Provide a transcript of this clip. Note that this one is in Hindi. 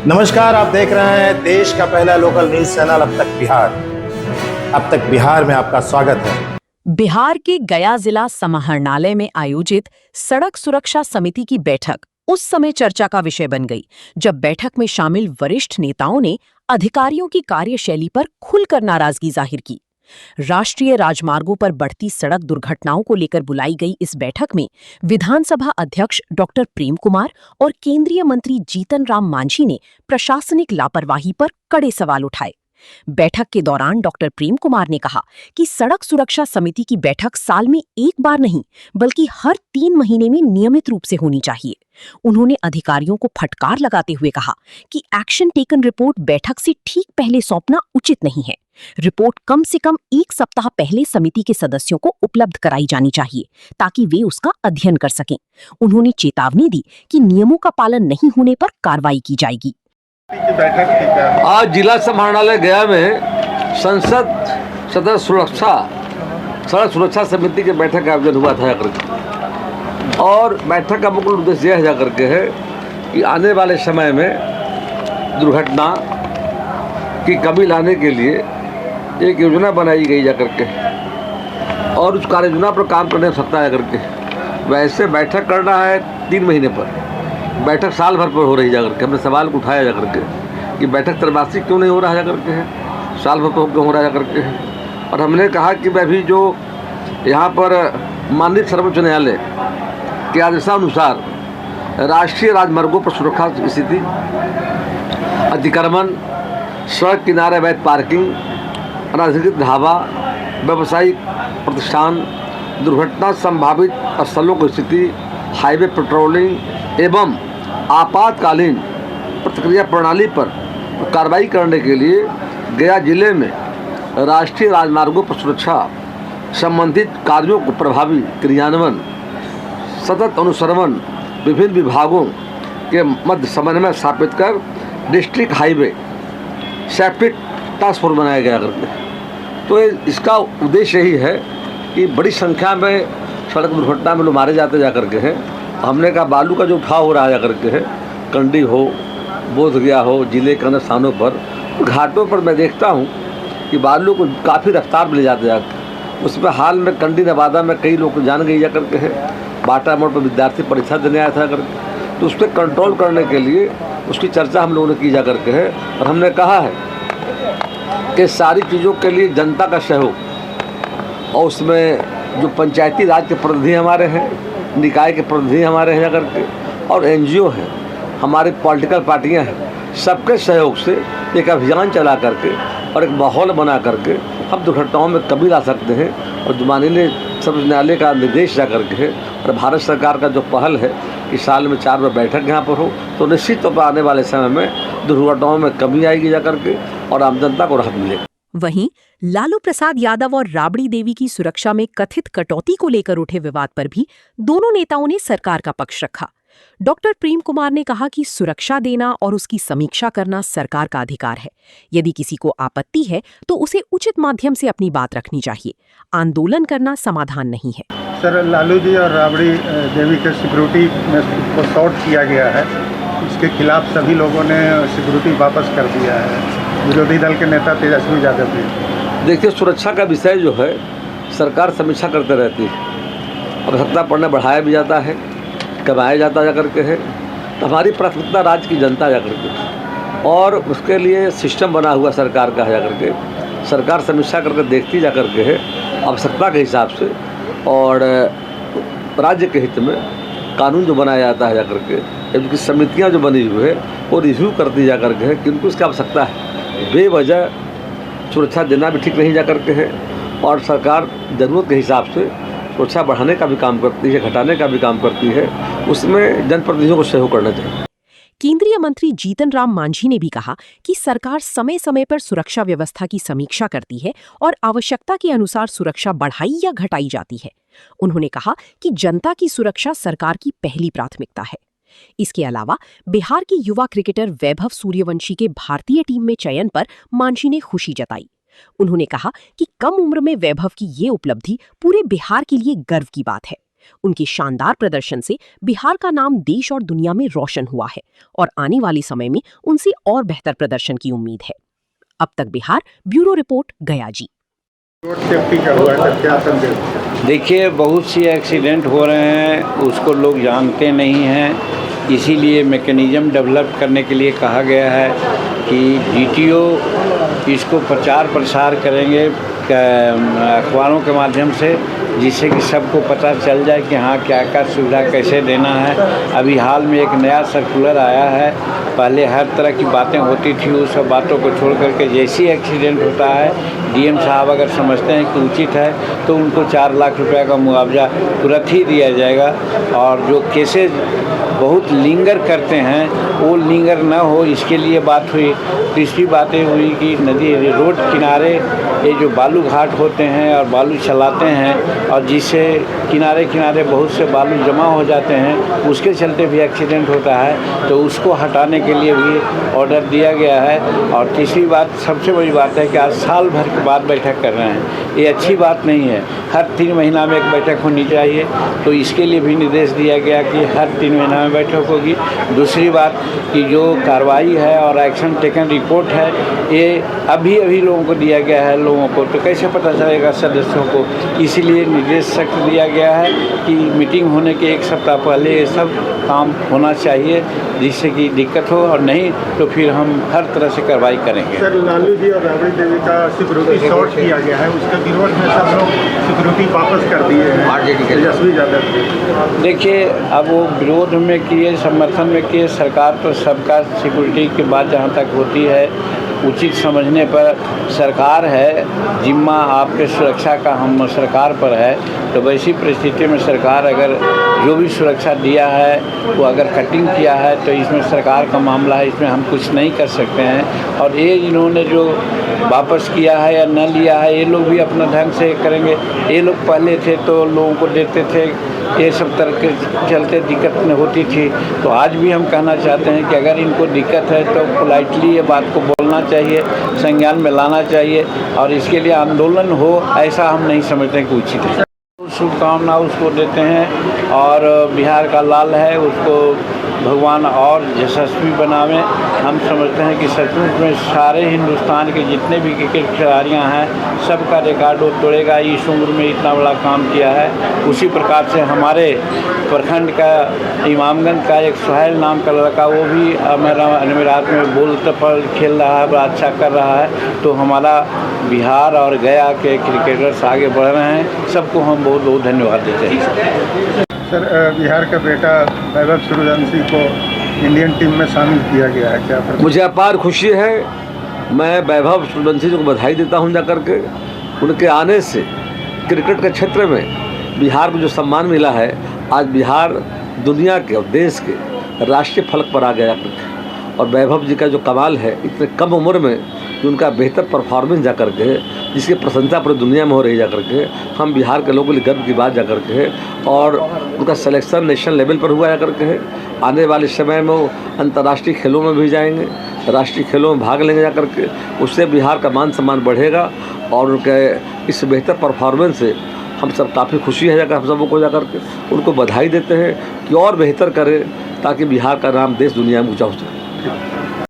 नमस्कार, आप देख रहे हैं देश का पहला लोकल न्यूज चैनल अब तक बिहार। अब तक बिहार में आपका स्वागत है। बिहार के गया जिला समाहरणालय में आयोजित सड़क सुरक्षा समिति की बैठक उस समय चर्चा का विषय बन गई जब बैठक में शामिल वरिष्ठ नेताओं ने अधिकारियों की कार्यशैली पर खुलकर नाराजगी जाहिर की। राष्ट्रीय राजमार्गों पर बढ़ती सड़क दुर्घटनाओं को लेकर बुलाई गई इस बैठक में विधानसभा अध्यक्ष डॉक्टर प्रेम कुमार और केंद्रीय मंत्री जीतन राम मांझी ने प्रशासनिक लापरवाही पर कड़े सवाल उठाए। बैठक के दौरान डॉक्टर प्रेम कुमार ने कहा कि सड़क सुरक्षा समिति की बैठक साल में एक बार नहीं बल्कि हर 3 महीने में नियमित रूप से होनी चाहिए। उन्होंने अधिकारियों को फटकार लगाते हुए कहा कि एक्शन टेकन रिपोर्ट बैठक से ठीक पहले सौंपना उचित नहीं है। रिपोर्ट कम से कम 1 सप्ताह पहले समिति के सदस्यों को उपलब्ध कराई जानी चाहिए ताकि वे उसका अध्ययन कर सकें। उन्होंने चेतावनी दी कि नियमों का पालन नहीं होने पर कार्रवाई की जाएगी। आज जिला समाहरणालय गया में संसद सदस्य सड़क सुरक्षा समिति की बैठक का आयोजन हुआ था करके, और बैठक का मुख्य उद्देश्य यह जा करके है कि आने वाले समय में दुर्घटना की कमी लाने के लिए एक योजना बनाई गई जा करके और उस कार्य योजना पर काम करने सकता है करके। वैसे बैठक करना है 3 महीने पर, बैठक साल भर पर हो रही जा करके। हमने सवाल को उठाया जा करके कि बैठक त्रैमासिक क्यों नहीं हो रहा जा करके है, साल भर पर क्यों हो रहा जा करके है। और हमने कहा कि अभी जो यहाँ पर माननीय सर्वोच्च न्यायालय के आदेशानुसार राष्ट्रीय राजमार्गों पर सुरक्षा की स्थिति, अतिक्रमण, सड़क किनारे अवैध पार्किंग, अनाधिकृत ढाबा, व्यावसायिक प्रतिष्ठान, दुर्घटना संभावित स्थलों की स्थिति, हाईवे पेट्रोलिंग एवं आपातकालीन प्रतिक्रिया प्रणाली पर कार्रवाई करने के लिए गया जिले में राष्ट्रीय राजमार्गों पर सुरक्षा संबंधित कार्यों को प्रभावी क्रियान्वयन, सतत अनुश्रवण, विभिन्न विभागों के मध्य समन्वय स्थापित कर district highway safety task force बनाया गया करके। तो इसका उद्देश्य यही है कि बड़ी संख्या में सड़क दुर्घटना में लोग मारे जाते जा करके हैं। हमने कहा बालू का जो उठाव हो रहा जा करके है, कंडी हो, बोधगया हो, जिले के अन्य स्थानों पर, घाटों पर मैं देखता हूँ कि बालू को काफ़ी रफ्तार में ले जाते जाते। उसमें हाल में कंडी नवादा में कई लोग जान गई जा करके है। बाटा मोड़ पर विद्यार्थी परीक्षा देने आया था करके, तो उस पर कंट्रोल करने के लिए उसकी चर्चा हम लोगों ने की जा करके है। और हमने कहा है कि सारी चीज़ों के लिए जनता का सहयोग, और उसमें जो पंचायती राज के प्रतिनिधि हमारे हैं, निकाय के प्रतिनिधि हमारे हैं जा करके, और NGO हैं, हमारी पॉलिटिकल पार्टियां हैं, सबके सहयोग से एक अभियान चला करके और एक माहौल बना करके हम दुर्घटनाओं में कमी ला सकते हैं। और जो माननीय सर्वोच्च न्यायालय का निर्देश जा करके है और भारत सरकार का जो पहल है कि साल में 4 बार बैठक यहाँ पर हो, तो निश्चित तौर पर आने वाले समय में दुर्घटनाओं में कमी आएगी जा करके और आम जनता को राहत मिलेगी। वहीं लालू प्रसाद यादव और राबड़ी देवी की सुरक्षा में कथित कटौती को लेकर उठे विवाद पर भी दोनों नेताओं ने सरकार का पक्ष रखा। डॉक्टर प्रेम कुमार ने कहा कि सुरक्षा देना और उसकी समीक्षा करना सरकार का अधिकार है। यदि किसी को आपत्ति है तो उसे उचित माध्यम से अपनी बात रखनी चाहिए। आंदोलन करना समाधान नहीं है। सर, लालू जी और राबड़ी देवी के सिक्योरिटी को शॉर्ट किया गया है, इसके खिलाफ सभी लोगों ने सिक्योरिटी वापस कर दिया है। विरोधी दल के नेता तेजस्वी यादव जी। देखिए, सुरक्षा का विषय जो है सरकार समीक्षा करते रहती है, आवश्यकता पड़ने बढ़ाया भी जाता है, कमाया जाता जा करके है। तो हमारी प्राथमिकता राज्य की जनता जा करके, और उसके लिए सिस्टम बना हुआ सरकार का जा करके, सरकार समीक्षा करके देखती जा करके है आवश्यकता के हिसाब से, और राज्य के हित में कानून जो बनाया जाता है जा करके, जबकि समितियाँ जो बनी हुई है वो रिव्यू करती जा करके है किनको इसकी आवश्यकता है। बेवजह सुरक्षा देना भी ठीक नहीं जा करके है, और सरकार ज़रूरत के हिसाब से सुरक्षा बढ़ाने का भी काम करती है, घटाने का भी काम करती है। उसमें जनप्रतिनिधियों को सहयोग करना चाहिए। केंद्रीय मंत्री जीतन राम मांझी ने भी कहा कि सरकार समय समय पर सुरक्षा व्यवस्था की समीक्षा करती है और आवश्यकता के अनुसार सुरक्षा बढ़ाई या घटाई जाती है। उन्होंने कहा कि जनता की सुरक्षा सरकार की पहली प्राथमिकता है। इसके अलावा बिहार के युवा क्रिकेटर वैभव सूर्यवंशी के भारतीय टीम में चयन पर मांझी ने खुशी जताई। उन्होंने कहा कि कम उम्र में वैभव की ये उपलब्धि पूरे बिहार के लिए गर्व की बात है। उनकी शानदार प्रदर्शन से बिहार का नाम देश और दुनिया में रोशन हुआ है और आने वाले समय में उनसे और बेहतर प्रदर्शन की उम्मीद है। अब तक बिहार, ब्यूरो रिपोर्ट, गया जी। रोड सेफ्टी का हुआ है, क्या संदेश? देखिए, बहुत सी एक्सीडेंट हो रहे हैं, उसको लोग जानते नहीं हैं, इसीलिए मैकेनिज़्म डेवलप करने के लिए कहा गया है कि डीटीओ इसको प्रचार प्रसार करेंगे अखबारों के माध्यम से, जिससे कि सबको पता चल जाए कि हाँ क्या क्या सुविधा कैसे देना है। अभी हाल में एक नया सर्कुलर आया है, पहले हर तरह की बातें होती थी, उस सब बातों को छोड़ करके जैसे ही एक्सीडेंट होता है डीएम साहब अगर समझते हैं कि उचित है तो उनको 4 लाख रुपए का मुआवजा तुरंत ही दिया जाएगा। और जो केसेज बहुत लिंगर करते हैं वो लिंगर न हो, इसके लिए बात हुई। तीसरी बातें हुई कि नदी रोड किनारे ये जो बालू घाट होते हैं और बालू चलाते हैं और जिससे किनारे किनारे बहुत से बालू जमा हो जाते हैं, उसके चलते भी एक्सीडेंट होता है, तो उसको हटाने के लिए भी ऑर्डर दिया गया है। और तीसरी बात, सबसे बड़ी बात है कि आज साल भर के बाद बैठक कर रहे हैं, ये अच्छी बात नहीं है। हर 3 महीना में एक बैठक होनी चाहिए, तो इसके लिए भी निर्देश दिया गया कि हर 3 महीना में बैठक होगी। दूसरी बात कि जो कार्रवाई है और एक्शन टेकन रिपोर्ट है, ये अभी लोगों को दिया गया है लोगों को, तो कैसे पता चलेगा सदस्यों को। इसीलिए निर्देश सख्त दिया गया है कि मीटिंग होने के 1 सप्ताह पहले ये सब काम होना चाहिए, जिससे कि दिक्कत हो, और नहीं तो फिर हम हर तरह से कार्रवाई करेंगे। सर, लालू जी और राबड़ी देवी का सिक्योरिटी शॉर्ट किया गया है, उसके विरोध में सब लोग सिक्योरिटी वापस कर दिए हैं, तेजस्वी यादव। देखिए, अब वो विरोध में किए, समर्थन में किए, सरकार तो सबका सिक्योरिटी की बात जहाँ तक होती है उचित समझने पर सरकार है, जिम्मा आपके सुरक्षा का हम सरकार पर है। तो वैसी परिस्थिति में सरकार अगर जो भी सुरक्षा दिया है वो अगर कटिंग किया है तो इसमें सरकार का मामला है, इसमें हम कुछ नहीं कर सकते हैं। और ये इन्होंने जो वापस किया है या न लिया है, ये लोग भी अपना ढंग से करेंगे। ये लोग पहले थे तो लोगों को देते थे, ये सब तरह के चलते दिक्कत होती थी। तो आज भी हम कहना चाहते हैं कि अगर इनको दिक्कत है तो पोलाइटली ये बात को बोलना चाहिए, संज्ञान में लाना चाहिए, और इसके लिए आंदोलन हो, ऐसा हम नहीं समझते हैं कि उचित है। शुभकामना उसको देते हैं, और बिहार का लाल है, उसको भगवान और यशस्वी बनावे। हम समझते हैं कि सचमुच में सारे हिंदुस्तान के जितने भी क्रिकेट खिलाड़ियाँ हैं सबका रिकॉर्ड वो तोड़ेगा। इस उम्र में इतना बड़ा काम किया है। उसी प्रकार से हमारे प्रखंड का इमामगंज का एक सुहेल नाम का लड़का, वो भी अमीरात में बॉल पर खेल रहा है, बड़ा अच्छा कर रहा है। तो हमारा बिहार और गया के क्रिकेटर्स आगे बढ़ रहे हैं, सबको हम बहुत बहुत धन्यवाद देते हैं। सर, बिहार का बेटा वैभव सूर्यवंशी को इंडियन टीम में शामिल किया गया है, क्या मुझे अपार खुशी है। मैं वैभव सूर्यवंशी जी को बधाई देता हूं जाकर के। उनके आने से क्रिकेट के क्षेत्र में बिहार को जो सम्मान मिला है, आज बिहार दुनिया के और देश के राष्ट्रीय फलक पर आ गया। और वैभव जी का जो कमाल है, इतने कम उम्र में जो उनका बेहतर परफॉर्मेंस जा कर के, जिसकी प्रशंसा पूरी दुनिया में हो रही जा कर के, हम बिहार के लोगों के लिए गर्व की बात जा कर के। और उनका सिलेक्शन नेशनल लेवल पर हुआ जा कर के। आने वाले समय में वो अंतर्राष्ट्रीय खेलों में भी जाएंगे, राष्ट्रीय खेलों में भाग लेंगे जा कर के। उससे बिहार का मान सम्मान बढ़ेगा, और उनके इस बेहतर परफॉर्मेंस से हम सब काफ़ी खुशी है जाकर हम सबों को जाकर के उनको बधाई देते हैं कि और बेहतर करें, ताकि बिहार का नाम देश दुनिया में ऊँचा हो सके।